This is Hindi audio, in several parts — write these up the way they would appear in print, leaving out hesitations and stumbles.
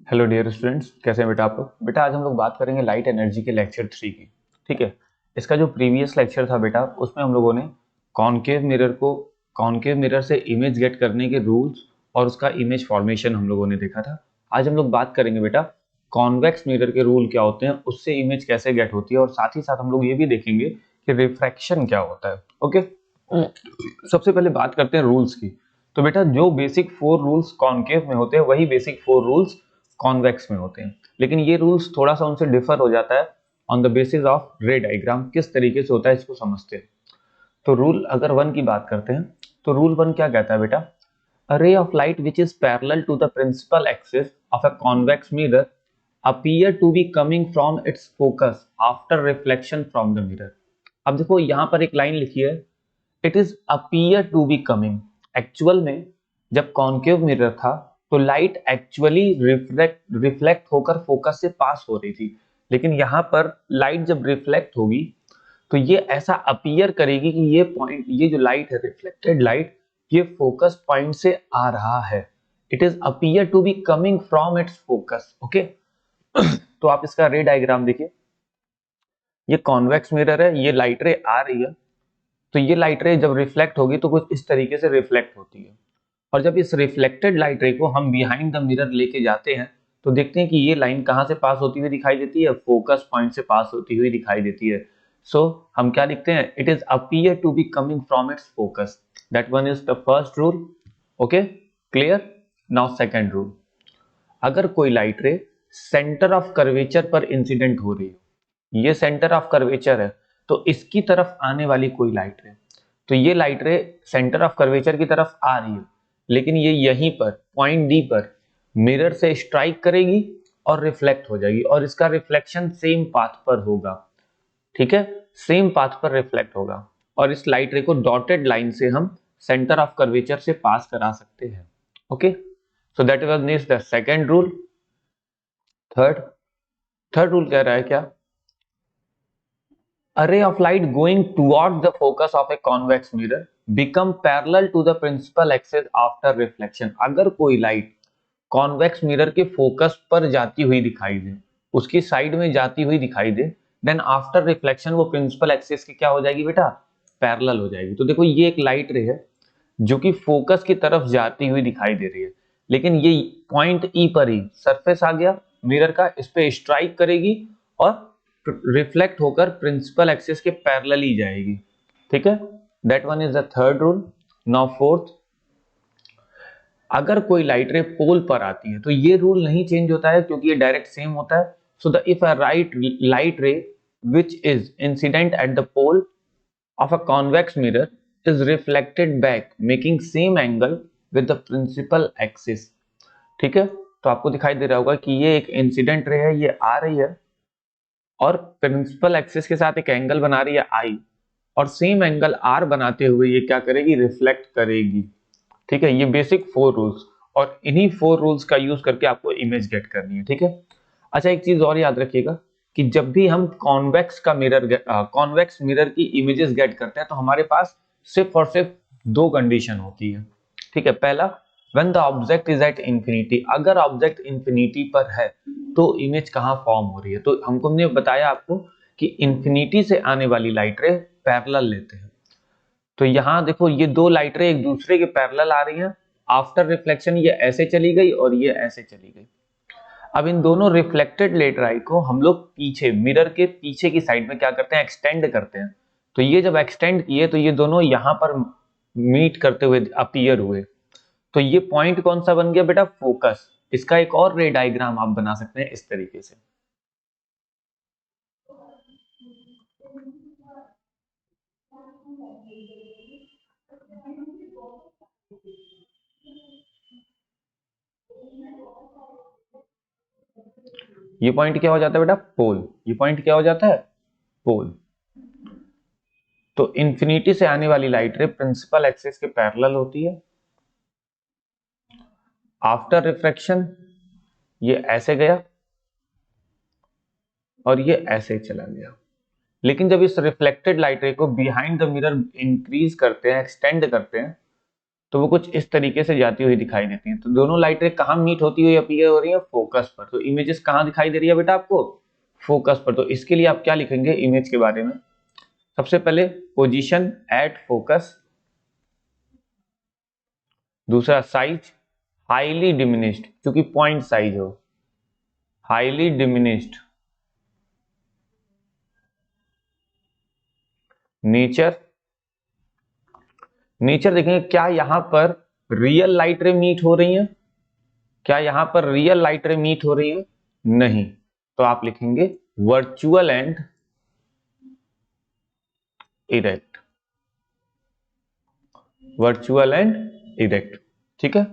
हेलो डियर स्टूडेंट्स, कैसे हैं बेटा आप लोग। बेटा आज हम लोग बात करेंगे लाइट एनर्जी के लेक्चर 3 की। ठीक है। इसका जो प्रीवियस लेक्चर था बेटा, उसमें हम लोगों ने कॉन्केव मिरर से इमेज गेट करने के रूल्स और उसका इमेज फॉर्मेशन हम लोगों ने देखा था। आज हम लोग बात करेंगे बेटा कॉन्वेक्स मिरर के रूल क्या होते हैं, उससे इमेज कैसे गेट होती है, और साथ ही साथ हम लोग ये भी देखेंगे कि रिफ्रैक्शन क्या होता है। ओके। सबसे पहले बात करते हैं रूल्स की। तो बेटा जो बेसिक 4 रूल्स कॉन्केव में होते हैं वही बेसिक 4 रूल्स कॉन्वेक्स में होते हैं, लेकिन ये रूल्स थोड़ा सा उनसे डिफर हो जाता है ऑन द बेसिस ऑफ रे डायग्राम। किस तरीके से होता है इसको समझते हैं। तो रूल अगर 1 की बात करते हैं तो रूल 1 क्या कहता है बेटा, a ray of light which is parallel to the principal axis of a convex mirror appear to be coming from its focus after reflection from the mirror। अब देखो यहां पर एक लाइन लिखी है, it is appear to be coming. Actual में जब कॉन्केव मिरर था तो लाइट एक्चुअली रिफ्लेक्ट होकर फोकस से पास हो रही थी, लेकिन यहां पर लाइट जब रिफ्लेक्ट होगी तो ये ऐसा अपीयर करेगी कि ये पॉइंट, ये जो लाइट है, रिफ्लेक्टेड लाइट, ये फोकस पॉइंट से आ रहा है। It is appear to be coming from its focus. Okay. तो आप इसका रे डायग्राम देखिए, ये कॉन्वेक्स मिरर है, ये लाइट रे आ रही है, तो ये लाइट रे जब रिफ्लेक्ट होगी तो कुछ इस तरीके से रिफ्लेक्ट होती है। और जब इस रिफ्लेक्टेड लाइट रे को हम बिहाइंड द मिरर लेके जाते हैं तो देखते हैं कि ये लाइन कहां से पास होती हुई दिखाई देती है, फोकस पॉइंट से पास होती हुई दिखाई देती है। सो हम क्या लिखते हैं, it is appear to be coming from its focus. That one is the first rule. Okay, clear. Now second rule, अगर कोई light ray centre of curvature पर इंसिडेंट हो रही है, ये सेंटर ऑफ कर्वेचर है, तो इसकी तरफ आने वाली कोई लाइट रे, तो ये light ray centre of curvature की तरफ आ रही है, लेकिन ये यहीं पर पॉइंट डी पर मिरर से स्ट्राइक करेगी और रिफ्लेक्ट हो जाएगी, और इसका रिफ्लेक्शन सेम पाथ पर होगा। ठीक है, सेम पाथ पर रिफ्लेक्ट होगा, और इस लाइट रे को डॉटेड लाइन से हम सेंटर ऑफ कर्वेचर से पास करा सकते हैं। Okay, so that was the second rule. Third third rule कह रहा है क्या, a ray of light going towards the focus of a convex mirror become parallel to the principal axis after reflection। अगर कोई लाइट कॉन्वेक्स मिरर के फोकस पर जाती हुई दिखाई दे, उसकी साइड में जाती हुई दिखाई दे, देन आफ्टर रिफ्लेक्शन वो प्रिंसिपल एक्सिस की क्या हो जाएगी बेटा, पैरेलल हो जाएगी। तो देखो ये एक लाइट रे है जो कि फोकस की तरफ जाती हुई दिखाई दे रही है, लेकिन ये पॉइंट ई पर ही सरफेस आ गया मिरर का, इस पे स्ट्राइक करेगी और रिफ्लेक्ट होकर प्रिंसिपल एक्सिस के पैरेलल ही जाएगी। ठीक है, that one is the third rule. Now fourth, अगर कोई लाइट रे पोल पर आती है तो ये रूल नहीं चेंज होता है क्योंकि ये डायरेक्ट सेम होता है। So the if a right light रे which is incident at the pole of a convex mirror is reflected back making same angle with the principal axis। ठीक है, तो आपको दिखाई दे रहा होगा कि ये एक इंसिडेंट रे है, ये आ रही है और प्रिंसिपल एक्सिस के साथ एक एंगल बना रही है आई, और सेम एंगल आर बनाते हुए ये क्या करेगी, रिफ्लेक्ट करेगी। ठीक है, ये बेसिक 4 रूल्स, और इन्हीं 4 रूल्स का यूज करके आपको इमेज गेट करनी है। ठीक है। अच्छा, एक चीज और याद रखिएगा कि जब भी हम कॉन्वेक्स मिरर की इमेजेस गेट करते हैं तो हमारे पास सिर्फ और सिर्फ 2 कंडीशन होती है। ठीक है, पहला, when the object is at infinity, अगर ऑब्जेक्ट इंफिनिटी पर है तो इमेज कहां फॉर्म हो रही है। तो हमने बताया आपको कि इंफिनिटी से आने वाली लाइट रे पैरेलल लेते हैं, तो यहां देखो ये 2 लाइट रे एक दूसरे के पैरेलल आ रही हैं। आफ्टर रिफ्लेक्शन ये ऐसे चली गई और ये ऐसे चली गई। अब इन दोनों रिफ्लेक्टेड लाइट रे को हम लोग पीछे मिरर के पीछे की साइड में क्या करते हैं, एक्सटेंड करते हैं। तो ये जब एक्सटेंड किए तो ये दोनों यहां पर मीट करते हुए अपीयर हुए, तो ये पॉइंट कौन सा बन गया बेटा, फोकस। इसका एक और रे डायग्राम आप बना सकते हैं इस तरीके से। ये पॉइंट क्या हो जाता है बेटा, पोल। ये पॉइंट क्या हो जाता है, पोल। तो इंफिनिटी से आने वाली लाइट रे प्रिंसिपल एक्सिस के पैरेलल होती है। आफ्टर रिफ्रैक्शन ये ऐसे गया और ये ऐसे चला गया, लेकिन जब इस रिफ्लेक्टेड लाइट रे को बिहाइंड द मिरर इंक्रीज करते हैं, एक्सटेंड करते हैं, तो वो कुछ इस तरीके से जाती हुई दिखाई देती हैं। तो दोनों लाइट रे कहाँ मीट होती हुई अपीयर हो रही है? फोकस पर। तो इमेजेस कहाँ दिखाई दे रही है बेटा आपको? फोकस पर। तो इसके लिए आप क्या लिखेंगे इमेज के बारे में? सबसे पहले पोजीशन एट फोकस, दूसरा साइज हाईली डिमिनिश्ड, क्योंकि पॉइंट साइज हो, हाईली डिमिनिश्ड। नेचर, नेचर देखेंगे क्या यहां पर रियल लाइट रे मीट हो रही है? क्या यहां पर रियल लाइट रे मीट हो रही है? नहीं। तो आप लिखेंगे virtual and erect, virtual and erect. ठीक है।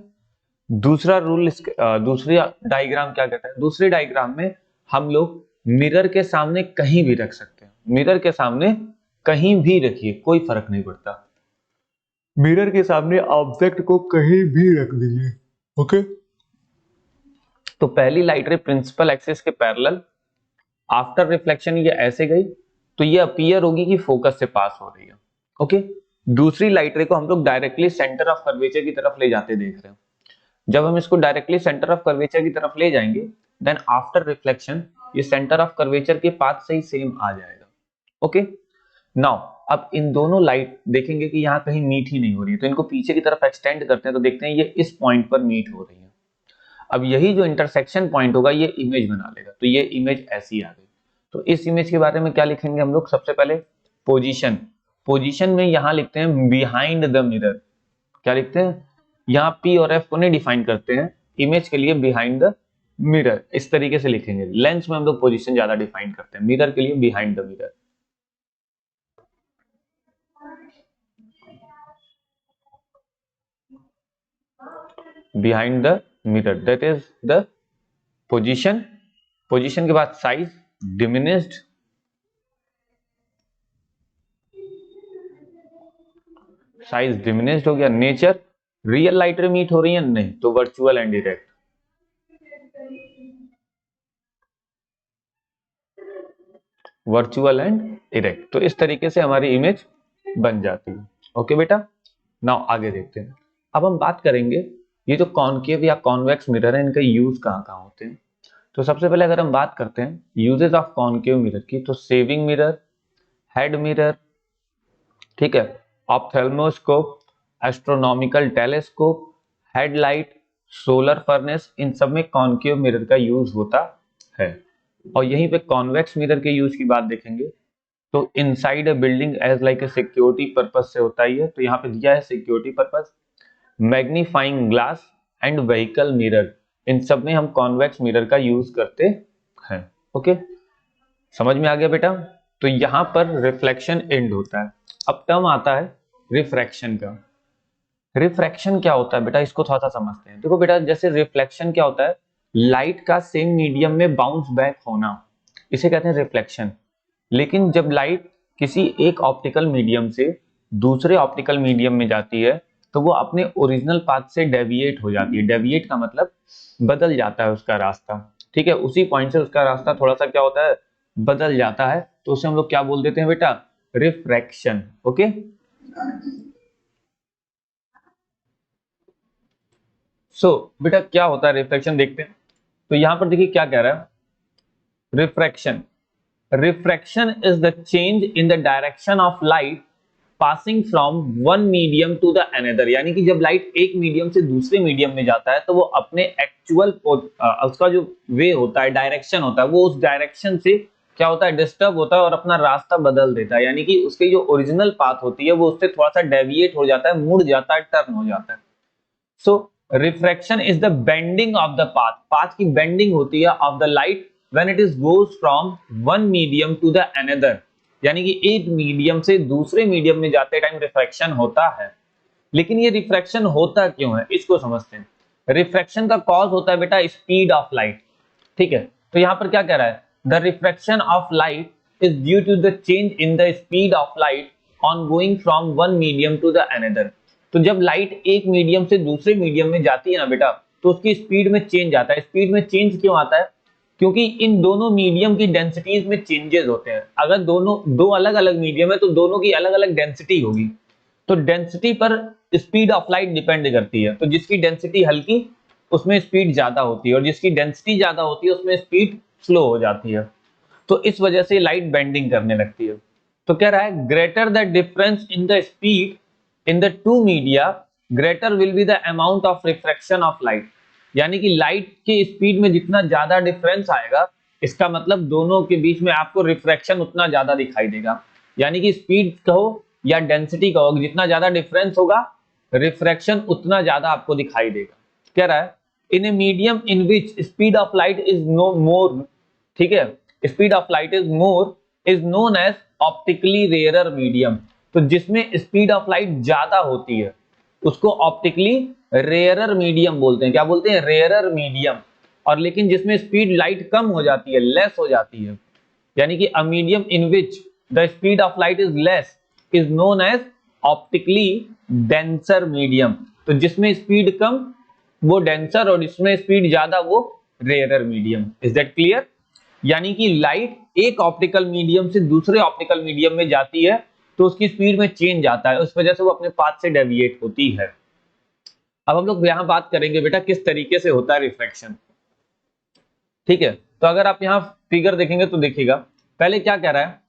दूसरा रूल, दूसरी डायग्राम क्या कहता है? दूसरी डायग्राम में हम लोग मिरर के सामने कहीं भी रख सकते हैं। मिरर के सामने कहीं भी रखिए, कोई फर्क नहीं पड़ता। मिरर के सामने ऑब्जेक्ट को कहीं भी रख दीजिए। ओके। तो पहली लाइट रे प्रिंसिपल एक्सिस के पैरेलल, आफ्टर रिफ्लेक्शन ये ऐसे गई, तो ये अपीयर होगी कि फोकस से पास हो रही है। ओके। दूसरी लाइट रे को हम लोग डायरेक्टली सेंटर ऑफ कर्वेचर की तरफ ले जाते देख रहे हैं। जब हम इसको डायरेक्टली सेंटर ऑफ कर्वेचर की तरफ ले जाएंगे, देन आफ्टर रिफ्लेक्शन ये सेंटर ऑफ कर्वेचर के पाथ से ही सेम आ जाएगा। ओके। नाउ अब इन दोनों लाइट देखेंगे कि यहाँ कहीं मीट ही नहीं हो रही है, तो इनको पीछे की तरफ एक्सटेंड करते हैं, तो देखते हैं ये इस पॉइंट पर मीट हो रही है। अब यही जो इंटरसेक्शन पॉइंट होगा ये इमेज बना लेगा, तो ये इमेज ऐसी आ गई। तो इस इमेज के बारे में क्या लिखेंगे हम लोग? सबसे पहले पोजीशन, पोजीशन में यहां लिखते हैं बिहाइंड द मिरर। क्या लिखते हैं? यहाँ P और F को नहीं डिफाइन करते हैं, इमेज के लिए बिहाइंड द मिरर इस तरीके से लिखेंगे। लेंस में हम लोग पोजीशन ज्यादा डिफाइन करते हैं, मिरर के लिए behind the mirror. Behind the mirror, that is the position. Position के बाद साइज डिमिनिश्ड, साइज डिमिनिश्ड हो गया। Nature, real light ray meet हो रही है? नहीं, तो virtual and direct. Virtual and direct. तो इस तरीके से हमारी इमेज बन जाती है। ओके बेटा। नाउ आगे देखते हैं। अब हम बात करेंगे ये जो कॉनकेव या कॉन्वेक्स मिरर है, इनके यूज कहाँ कहाँ होते हैं। तो सबसे पहले अगर हम बात करते हैं यूजेस ऑफ कॉनकेव मिरर की, तो सेविंग मिरर, हेड मिरर, ठीक है, ophthalmoscope, astronomical telescope, headlight, solar furnace, इन सब में कॉनकेव मिरर का यूज होता है। और यहीं पे कॉन्वेक्स मिरर के यूज की बात देखेंगे तो inside a building as like a security purpose से होता ही है, तो यहाँ पे दिया है security purpose. Magnifying glass and vehicle mirror, इन सब में हम कॉन्वेक्स मिरर का यूज करते हैं। ओके, समझ में आ गया बेटा? तो यहाँ पर रिफ्लेक्शन एंड होता है। अब टर्म आता है रिफ्रैक्शन का। रिफ्रैक्शन क्या होता है बेटा, इसको थोड़ा सा समझते हैं। देखो बेटा, जैसे रिफ्लेक्शन क्या होता है, लाइट का सेम मीडियम में बाउंस बैक होना, इसे कहते हैं रिफ्लेक्शन। लेकिन जब लाइट किसी एक ऑप्टिकल मीडियम से दूसरे ऑप्टिकल मीडियम में जाती है, तो वो अपने ओरिजिनल पाथ से डेविएट हो जाती है। डेविएट का मतलब बदल जाता है उसका रास्ता, ठीक है, उसी पॉइंट से उसका रास्ता थोड़ा सा क्या होता है, बदल जाता है, तो उसे हम लोग क्या बोल देते हैं बेटा, रिफ्रैक्शन। ओके, सो बेटा क्या होता है रिफ्रैक्शन, देखते हैं। तो यहां पर देखिए क्या कह रहा है, refraction, refraction is the change in the direction of light passing from one medium to the another. यानी कि जब लाइट एक मीडियम से दूसरे मीडियम में जाता है, तो वो अपने एक्चुअल उसका जो वे होता है, डायरेक्शन होता है, वो उस डायरेक्शन से क्या होता है, डिस्टर्ब होता है और अपना रास्ता बदल देता है। यानी कि उसकी जो ओरिजिनल पाथ होती है वो उससे थोड़ा सा डेविएट हो जाता है, मुड़ जाता है, टर्न हो जाता है। So refraction is the bending of the path, path की बेंडिंग होती है of the light when it is goes from one medium to the another. यानी कि एक मीडियम से दूसरे मीडियम में जाते टाइम रिफ्रैक्शन होता है। लेकिन ये रिफ्रैक्शन होता क्यों है, इसको समझते हैं। रिफ्रैक्शन का कॉज होता है बेटा स्पीड ऑफ लाइट, ठीक है। तो यहां पर क्या कह रहा है, the refraction of light is due to the change in the speed of light on going from one medium to the another. तो जब लाइट एक मीडियम से दूसरे मीडियम में जाती है ना बेटा, तो उसकी स्पीड में चेंज आता है। स्पीड में चेंज क्यों आता है, क्योंकि इन दोनों मीडियम की डेंसिटीज में चेंजेस होते हैं। अगर दोनों दो अलग अलग मीडियम है तो दोनों की अलग अलग डेंसिटी होगी, तो डेंसिटी पर स्पीड ऑफ लाइट डिपेंड करती है। तो जिसकी डेंसिटी हल्की उसमें स्पीड ज्यादा होती है और जिसकी डेंसिटी ज्यादा होती है उसमें स्पीड स्लो हो जाती है। तो इस वजह से लाइट बेंडिंग करने लगती है। तो कह रहा है greater the difference in the speed in the two media greater will be the amount of refraction of light. यानी कि लाइट की स्पीड में जितना ज्यादा डिफरेंस आएगा इसका मतलब दोनों के बीच में आपको रिफ्रैक्शन उतना ज्यादा दिखाई देगा। यानी कि स्पीड कहो या डेंसिटी कहो, जितना ज्यादा डिफरेंस होगा रिफ्रैक्शन उतना ज्यादा आपको दिखाई देगा। कह रहा है in a medium in which speed of light is no more, ठीक है, speed of light is more is known as optically rarer medium. तो जिसमें स्पीड ऑफ लाइट ज्यादा होती है उसको ऑप्टिकली रेयरर मीडियम बोलते हैं। क्या बोलते हैं? Rarer medium. और लेकिन जिसमें स्पीड लाइट कम हो जाती है, लेस हो जाती है, यानी कि a medium in which the speed of light is less is known as optically denser medium. तो जिसमें स्पीड कम वो डेंसर और जिसमें स्पीड ज्यादा वो rarer medium. Is that clear? यानी कि लाइट एक ऑप्टिकल मीडियम से दूसरे ऑप्टिकल मीडियम में जाती है तो उसकी स्पीड में चेंज आता है, उस वजह से वो अपने पाथ से डेविएट होती है। अब हम लोग यहां बात करेंगे बेटा किस तरीके से होता है रिफ्रैक्शन। ठीक है, तो अगर आप यहां फिगर देखेंगे तो देखिएगा पहले क्या कह रहा है,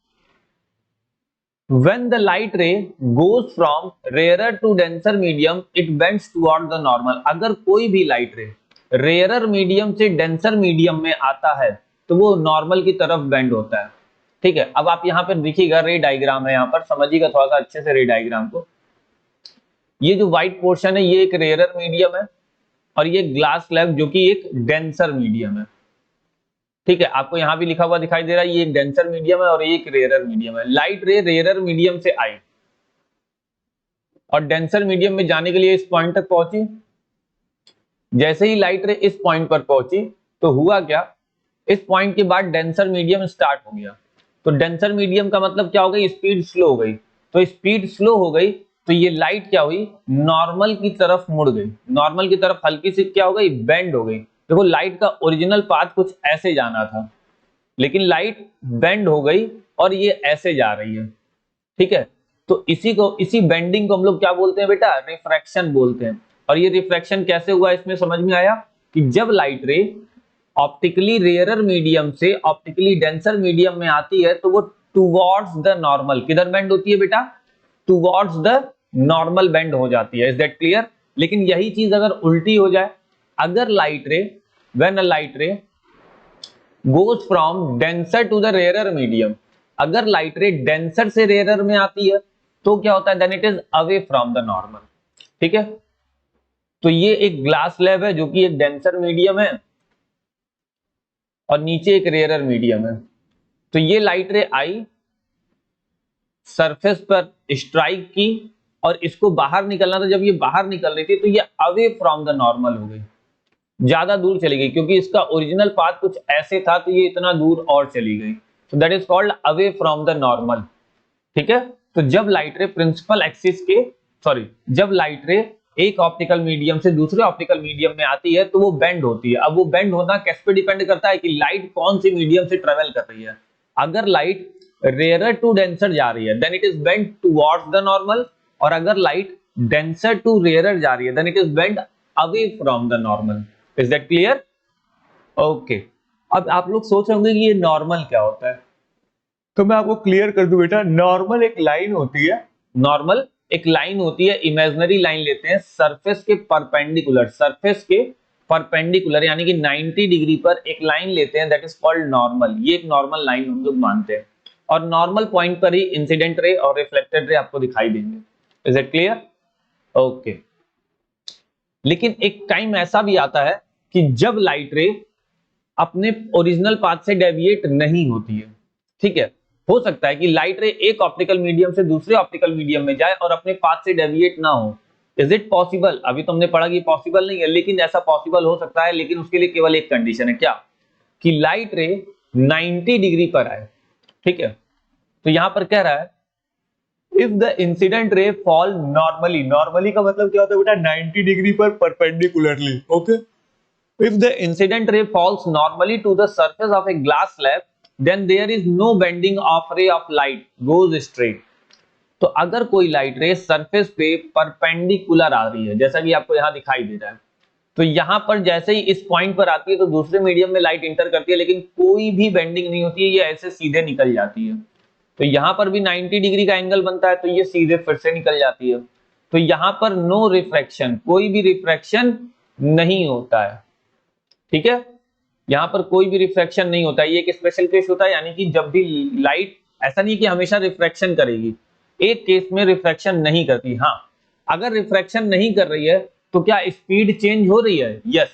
when the light ray goes from rarer to denser medium it bends toward the normal। अगर कोई भी लाइट रे रेयरर मीडियम से डेंसर मीडियम में आता है तो वो नॉर्मल की तरफ बेंड होता है। ठीक है, अब आप यहाँ पर देखिएगा रे डायग्राम है, यहाँ पर समझिएगा थोड़ा सा अच्छे से रे डायग्राम को। ये जो व्हाइट पोर्शन है ये एक रेयरर मीडियम है और ये ग्लास स्लैब जो कि एक डेंसर मीडियम है। ठीक है, आपको यहां भी लिखा हुआ दिखाई दे रहा है ये एक डेंसर मीडियम है और ये एक रेयरर मीडियम है। लाइट रे रेयरर मीडियम से आई और डेंसर मीडियम में जाने के लिए इस पॉइंट तक पहुंची। जैसे ही लाइट रे इस पॉइंट पर पहुंची तो हुआ क्या, इस पॉइंट के बाद डेंसर मीडियम स्टार्ट हो गया। तो डेंसर मीडियम का मतलब क्या हो गई, स्पीड स्लो हो गई। तो स्पीड स्लो हो गई तो ये लाइट क्या हुई, नॉर्मल की तरफ मुड़ गई, नॉर्मल की तरफ हल्की सी क्या हो गई, बेंड हो गई। देखो लाइट का ओरिजिनल पाथ कुछ ऐसे जाना था लेकिन लाइट बेंड हो गई और ये ऐसे जा रही है। ठीक है, तो इसी बेंडिंग को हम लोग क्या बोलते हैं बेटा, रिफ्रैक्शन बोलते हैं। और ये रिफ्रैक्शन कैसे हुआ इसमें समझ में आया कि जब लाइट रे ऑप्टिकली रेयरर मीडियम से ऑप्टिकली डेंसर मीडियम में आती है तो वो टुवर्ड्स द नॉर्मल, किधर बेंड होती है बेटा, टुवर्ड्स द नॉर्मल बेंड हो जाती है। Is that clear? लेकिन यही चीज अगर उल्टी हो जाए, अगर light ray when a light ray goes from denser to the rarer medium, अगर लाइट रे डेंसर से रेयरर में आती है तो क्या होता है, then it is away from the normal. ठीक है, तो ये एक ग्लास स्लैब है जो कि एक डेंसर मीडियम है और नीचे एक रेयरर मीडियम है। तो ये लाइट रे आई, सरफेस पर स्ट्राइक की और इसको बाहर निकलना था। जब ये बाहर निकल रही थी तो ये अवे फ्रॉम द नॉर्मल हो गई, ज्यादा दूर चली गई, क्योंकि इसका ओरिजिनल पाथ कुछ ऐसे था तो ये इतना दूर और चली गई। तो that is called away from the normal. ठीक है, तो जब लाइट रे प्रिंसिपल एक्सिस के जब लाइट रे एक ऑप्टिकल मीडियम से दूसरे ऑप्टिकल मीडियम में आती है तो वो बेंड होती है। अब वो बेंड होना किस पे डिपेंड करता है कि लाइट कौन सी मीडियम से ट्रेवल कर रही है। अगर लाइट रेयरर टू डेंसर जा रही है then it is bend towards the normal, और अगर लाइट डेंसर टू रेयरर जा रही है then it is bend away from the normal. Is that clear? Okay, अब आप लोग सोच रहे होंगे कि ये नॉर्मल क्या होता है, तो मैं आपको क्लियर कर दूं बेटा। नॉर्मल एक लाइन होती है, नॉर्मल एक लाइन होती है, इमेजिनरी लाइन लेते हैं सरफेस के परपेंडिकुलर, सरफेस के परपेंडिकुलर यानी कि 90 डिग्री पर एक लाइन लेते हैं, दैट इज कॉल्ड नॉर्मल। ये एक नॉर्मल लाइन हम लोग मानते हैं और नॉर्मल पॉइंट पर ही इंसिडेंट रे और रिफ्लेक्टेड रे आपको दिखाई देंगे। Is it clear? ओके, लेकिन एक टाइम ऐसा भी आता है कि जब लाइट रे अपने ओरिजिनल पाथ से डेविएट नहीं होती है। ठीक है, हो सकता है कि लाइट रे एक ऑप्टिकल मीडियम से दूसरे ऑप्टिकल मीडियम में जाए और अपने पाथ से डेविएट ना हो। Is it possible? अभी तो हमने पढ़ा कि पॉसिबल नहीं है, लेकिन ऐसा पॉसिबल हो सकता है, लेकिन उसके लिए केवल एक कंडीशन है, क्या, कि लाइट रे 90 डिग्री पर आए। ठीक है, तो यहां पर कह रहा है if the incident ray fall normally, normally का मतलब क्या होता है बेटा, 90 डिग्री पर perpendicularly. Okay, if the incident ray falls normally to the surface of a glass slab then there is no bending of ray of light goes straight। तो अगर कोई लाइट रे सरफेस पे परपेंडिकुलर आ रही है, जैसा कि आपको यहां दिखाई दे रहा है, तो यहां पर जैसे ही इस पॉइंट पर आती है तो दूसरे मीडियम में लाइट इंटर करती है, लेकिन कोई भी बेंडिंग नहीं होती है, ये ऐसे सीधे निकल जाती है। तो यहां पर भी 90 डिग्री का एंगल बनता है, तो ये सीधे फिर से निकल जाती है। तो यहां पर नो रिफ्रैक्शन, कोई भी रिफ्रैक्शन नहीं होता है, ठीक है। यहां पर कोई भी रिफ्रैक्शन नहीं होता है, ये एक स्पेशल केस होता है, यानी कि जब भी लाइट, ऐसा नहीं कि हमेशा रिफ्रैक्शन करेगी, एक केस में रिफ्रैक्शन नहीं करती। हाँ, अगर रिफ्रैक्शन नहीं कर रही है तो क्या स्पीड चेंज हो रही है? यस,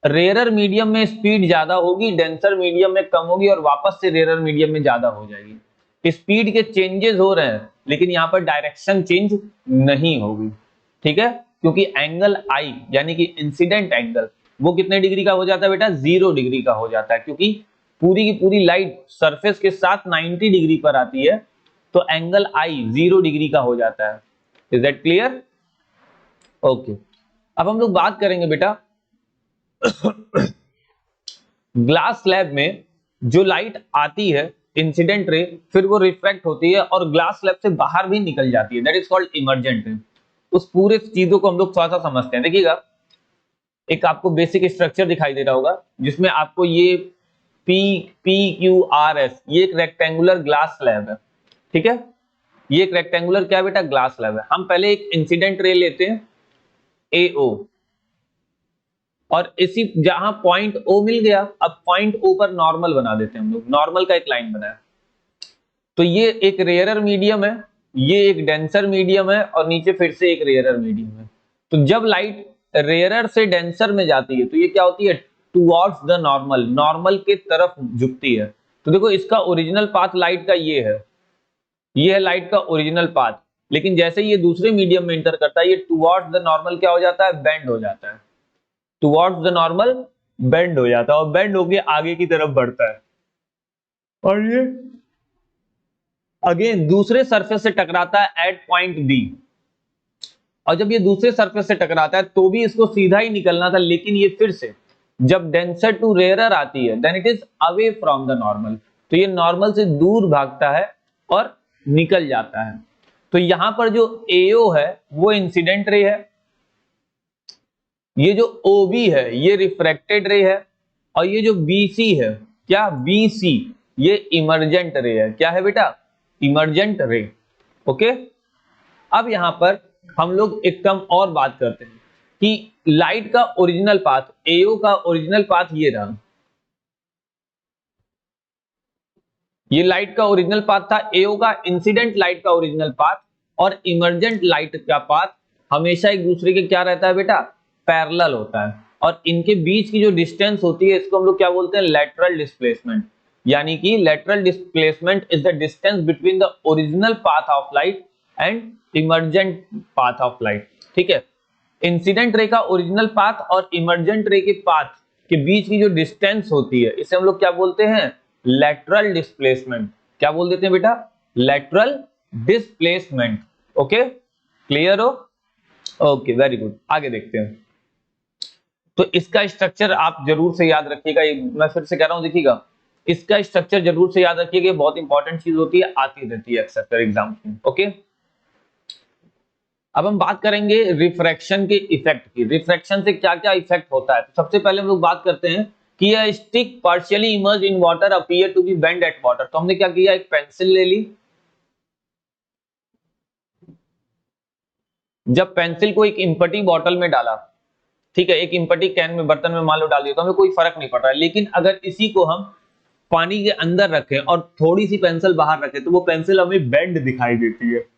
रेयरर मीडियम में स्पीड ज्यादा होगी, डेंसर मीडियम में कम होगी, और वापस से रेयरर मीडियम में ज्यादा हो जाएगी। स्पीड के चेंजेस हो रहे हैं, लेकिन यहाँ पर डायरेक्शन चेंज नहीं होगी, ठीक है, क्योंकि एंगल आई यानी कि इंसिडेंट एंगल वो कितने डिग्री का हो जाता है बेटा? 0 डिग्री का हो जाता है, क्योंकि पूरी की पूरी लाइट सरफेस के साथ 90 डिग्री पर आती है, तो एंगल आई 0 डिग्री का हो जाता है। Is that clear? ओके, अब हम लोग बात करेंगे बेटा ग्लास स्लैब में जो लाइट आती है इंसिडेंट रे, फिर वो रिफ्रैक्ट होती है और ग्लास स्लैब से बाहर भी निकल जाती है, दैट इज कॉल्ड इमर्जेंट रे। उस पूरे चीजों को हम लोग थोड़ा सा समझते हैं। देखिएगा, एक आपको बेसिक स्ट्रक्चर दिखाई दे रहा होगा, जिसमें आपको ये P P Q R S, ये एक रेक्टेंगुलर ग्लास स्लैब है, ठीक है। ये एक रेक्टेंगुलर क्या है बेटा? ग्लास स्लैब है। हम पहले एक इंसिडेंट रे लेते हैं AO, और इसी जहां पॉइंट O मिल गया, अब पॉइंट O पर नॉर्मल बना देते हैं हम लोग, नॉर्मल का एक लाइन बनाया। तो ये एक रेयरर मीडियम है, ये एक डेंसर मीडियम है, और नीचे फिर से एक रेयरर मीडियम है। तो जब लाइट रेयरर से डेंसर में जाती है तो ये क्या होती है? टुवर्ड्स द नॉर्मल, नॉर्मल के तरफ झुकती है। तो देखो, इसका ओरिजिनल पाथ लाइट का ये है लाइट का ओरिजिनल पाथ, लेकिन जैसे ये दूसरे मीडियम में इंटर करता है, ये टुवर्ड्स द नॉर्मल क्या हो जाता है? बेंड हो जाता है। टुवर्ड्स द नॉर्मल बेंड हो जाता है, और बेंड होके आगे की तरफ बढ़ता है, और ये अगेन दूसरे सरफेस से टकराता है एट पॉइंट बी। और जब ये दूसरे सरफेस से टकराता है तो भी इसको सीधा ही निकलना था, लेकिन ये फिर से जब डेंसर टू रेयरर आती है, then it is away from the normal, तो ये नॉर्मल से दूर भागता है और निकल जाता है। तो यहां पर जो AO है वो इंसिडेंट रे है, ये जो OB है ये रिफ्रैक्टेड रे है, और ये जो BC है, क्या? BC, ये इमर्जेंट रे है। क्या है बेटा? इमर्जेंट रे। ओके, अब यहां पर हम लोग एक टर्म और बात करते हैं कि लाइट का ओरिजिनल पाथ, AO का ओरिजिनल पाथ ये रहा, ये लाइट का ओरिजिनल पाथ था AO का, इंसिडेंट लाइट का ओरिजिनल पाथ और इमर्जेंट लाइट का पाथ हमेशा एक दूसरे के क्या रहता है बेटा? पैरेलल होता है। और इनके बीच की जो डिस्टेंस होती है, इसको हम लोग क्या बोलते हैं? Lateral displacement. यानी कि lateral displacement is the distance between the original path of light and emergent path of light, ठीक है। इंसिडेंट रे का ओरिजिनल पाथ और इमर्जेंट रे के पाथ के बीच की जो डिस्टेंस होती है, इसे हम लोग क्या बोलते हैं? Lateral displacement. क्या बोल देते हैं बेटा? Lateral displacement. ओके, क्लियर हो? ओके, वेरी गुड, आगे देखते हैं। तो इसका स्ट्रक्चर आप जरूर से याद रखिएगा, मैं फिर से कह रहा हूं, देखिएगा, इसका स्ट्रक्चर जरूर से याद रखिएगा, बहुत इंपॉर्टेंट चीज होती है, आती रहती है अक्सर एग्जाम में। ओके, अब हम बात करेंगे रिफ्रैक्शन के इफेक्ट की। रिफ्रैक्शन से क्या क्या इफेक्ट होता है? तो सबसे पहले हम लोग बात करते हैं कि यह stick partially emerge in water appear to be bend at water. तो हमने क्या किया? एक पेंसिल ले ली, जब पेंसिल को एक इंपटी बॉटल में डाला, ठीक है, एक इंपटी कैन में, बर्तन में मान लो डाल दिया, तो हमें कोई फर्क नहीं पड़ रहा है। लेकिन अगर इसी को हम पानी के अंदर रखें और थोड़ी सी पेंसिल बाहर रखें, तो वो पेंसिल हमें बेंड दिखाई देती है।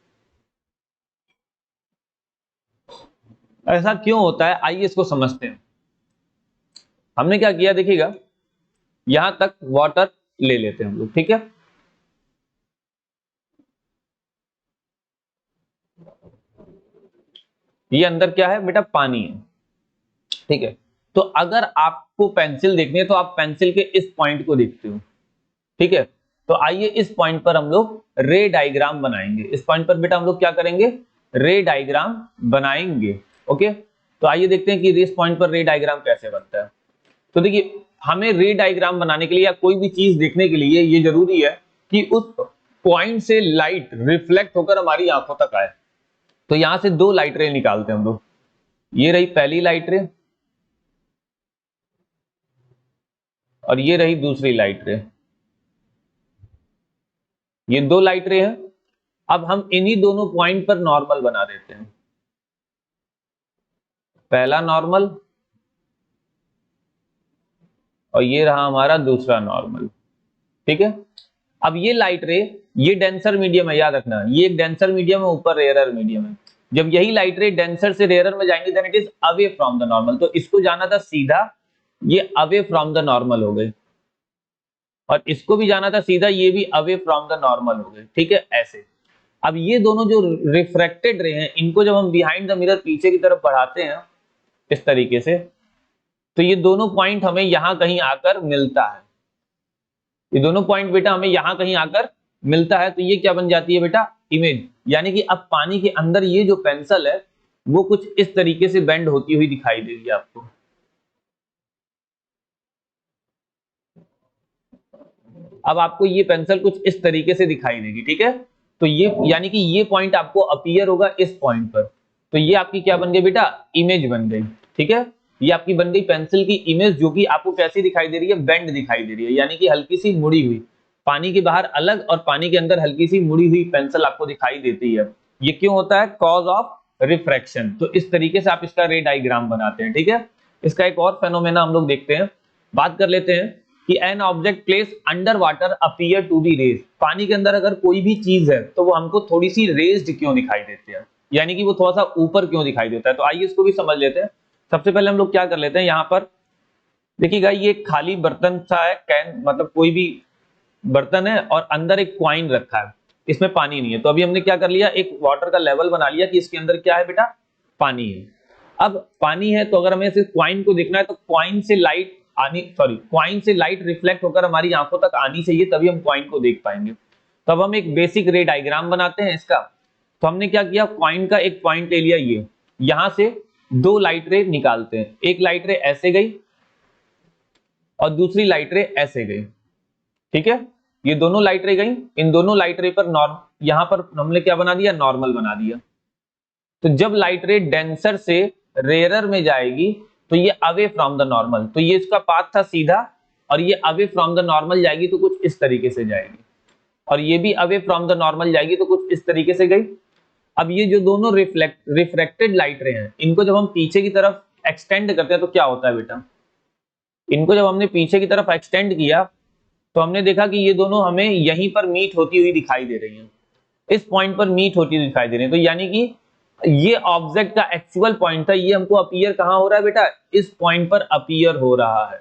ऐसा क्यों होता है? आइए इसको समझते हैं। हमने क्या किया, देखिएगा, यहां तक वाटर ले लेते हैं हम लोग, ठीक है। ये अंदर क्या है बेटा? पानी है, ठीक है। तो अगर आपको पेंसिल देखनी है तो आप पेंसिल के इस पॉइंट को देखते हो, ठीक है। तो आइए इस पॉइंट पर हम लोग रे डायग्राम बनाएंगे। इस पॉइंट पर बेटा हम लोग क्या करेंगे? रे डायग्राम बनाएंगे। ओके, तो आइए देखते हैं कि इस पॉइंट पर रे डायग्राम कैसे बनता है। तो देखिए, हमें रे डायग्राम बनाने के लिए या कोई भी चीज देखने के लिए ये जरूरी है कि उस पॉइंट से लाइट रिफ्लेक्ट होकर हमारी आंखों तक आए। तो यहां से दो लाइट रे निकालते हैं हम लोग। ये रही पहली लाइट रे और ये रही दूसरी लाइट रे। ये दो लाइट रे हैं। अब हम इन्हीं दोनों पॉइंट पर नॉर्मल बना देते हैं। पहला नॉर्मल और ये रहा हमारा दूसरा नॉर्मल। ठीक है। अब ये लाइट रे, ये डेंसर मीडियम है, याद रखना ये एक डेंसर मीडियम है, ऊपर रेयरर मीडियम है। जब यही लाइट रे डेंसर से रेयरर में जाएंगे then it is away from the normal. तो इसको जाना था सीधा, ये अवे फ्रॉम द नॉर्मल हो गए, और इसको भी जाना था सीधा, ये भी अवे फ्रॉम द नॉर्मल हो गए। ठीक है, ऐसे। अब ये दोनों जो रिफ्रैक्टेड रे हैं, इनको जब हम बिहाइंड द मिरर पीछे की तरफ बढ़ाते हैं इस तरीके से, तो ये दोनों पॉइंट हमें यहां कहीं आकर मिलता है। ये दोनों पॉइंट बेटा हमें यहां कहीं आकर मिलता है। तो ये क्या बन जाती है बेटा, इमेज। यानी कि अब पानी के अंदर ये जो पेंसिल है वो कुछ इस तरीके से बेंड होती हुई दिखाई देगी आपको। अब आपको ये पेंसिल कुछ इस तरीके से दिखाई देगी। ठीक है, तो ये यानी कि ये पॉइंट आपको अपीयर होगा इस पॉइंट पर। तो ये आपकी क्या बन गई बेटा, इमेज बन गई। ठीक है, ये आपकी बन गई पेंसिल की इमेज, जो कि आपको कैसी दिखाई दे रही है, बेंड दिखाई दे रही है, यानी कि हल्की सी मुड़ी हुई। पानी के बाहर अलग और पानी के अंदर हल्की सी मुड़ी हुई पेंसिल आपको दिखाई देती है। ये क्यों होता है, कॉज ऑफ रिफ्रैक्शन। तो इस तरीके से आप इसका रे डायग्राम बनाते हैं। ठीक है, इसका एक और फेनोमेना हम लोग देखते हैं, बात कर लेते हैं कि an object place under water appear to be raise. पानी के अंदर अगर कोई भी चीज है तो वो हमको थोड़ी सी रेज्ड क्यों दिखाई देती है, यानी कि वो थोड़ा सा ऊपर क्यों दिखाई देता है। तो आइए इसको भी समझ लेते हैं। सबसे पहले हम लोग क्या कर लेते हैं, यहाँ पर देखिएगा ये खाली बर्तन सा है, कैन मतलब कोई भी बर्तन है और अंदर एक कॉइन रखा है, इसमें पानी नहीं है। तो अभी हमने क्या कर लिया, एक वाटर का लेवल बना लिया कि इसके अंदर क्या है बेटा, पानी है। अब पानी है तो अगर हमें सिर्फ कॉइन को देखना है तो कॉइन से लाइट कॉइन से लाइट रिफ्लेक्ट होकर हमारी आंखों तक आनी चाहिए, तभी हम कॉइन को देख पाएंगे। तो अब हम एक बेसिक रे डायग्राम बनाते हैं इसका। तो हमने क्या किया, कॉइन का एक पॉइंट ले लिया, ये यहां से दो लाइट रे निकालते हैं। एक लाइट रे ऐसे गई और दूसरी लाइट रे ऐसे गई। ठीक है, ये दोनों लाइट रे गई, इन दोनों लाइट रे पर यहां पर हमने क्या बना दिया, नॉर्मल बना दिया। तो जब लाइट रे डेंसर से रेयरर में जाएगी तो ये अवे फ्रॉम द नॉर्मल, तो ये इसका पाथ था सीधा, और ये अवे फ्रॉम द नॉर्मल जाएगी तो कुछ इस तरीके से जाएगी, और ये भी अवे फ्रॉम द नॉर्मल जाएगी तो कुछ इस तरीके से गई। अब ये जो दोनों रिफ्लेक्टेड लाइट रे हैं, इनको जब हम पीछे की तरफ एक्सटेंड करते हैं तो क्या होता है बेटा, इनको जब हमने पीछे की तरफ एक्सटेंड किया तो हमने देखा कि ये दोनों हमें यहीं पर मीट होती हुई दिखाई दे रही हैं, इस पॉइंट पर मीट होती हुई दिखाई दे रही है। तो यानी कि ये ऑब्जेक्ट का एक्चुअल पॉइंट था, ये हमको अपीयर कहां हो रहा है बेटा, इस पॉइंट पर अपीयर हो रहा है।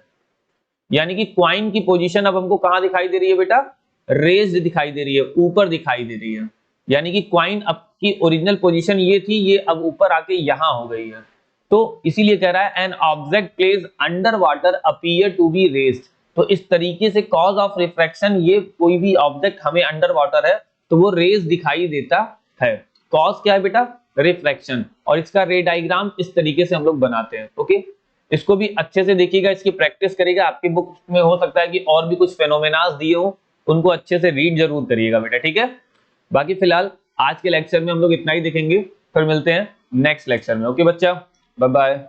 यानी कि कॉइन की पोजीशन अब हमको कहां दिखाई दे रही है बेटा, रेज्ड दिखाई दे रही है, ऊपर दिखाई दे रही है। यानी कि कॉइन अब की ओरिजिनल पोजीशन ये थी, ये अब ऊपर आके यहां हो गई है। तो इसीलिए कह रहा है an object place under water appear to be raised. तो इस तरीके से कॉज ऑफ रिफ्रैक्शन, ये कोई भी ऑब्जेक्ट हमें अंडर वाटर है तो वो रेज दिखाई देता है। कॉज क्या है बेटा, रिफ्रैक्शन। और इसका रे डायग्राम इस तरीके से हम लोग बनाते हैं। ओके, इसको भी अच्छे से देखिएगा, इसकी प्रैक्टिस करिएगा। आपकी बुक में हो सकता है कि और भी कुछ फेनोमेनास दिए हो, उनको अच्छे से रीड जरूर करिएगा बेटा। ठीक है, बाकी फिलहाल आज के लेक्चर में हम लोग इतना ही देखेंगे, फिर मिलते हैं नेक्स्ट लेक्चर में। ओके बच्चा, बाय बाय।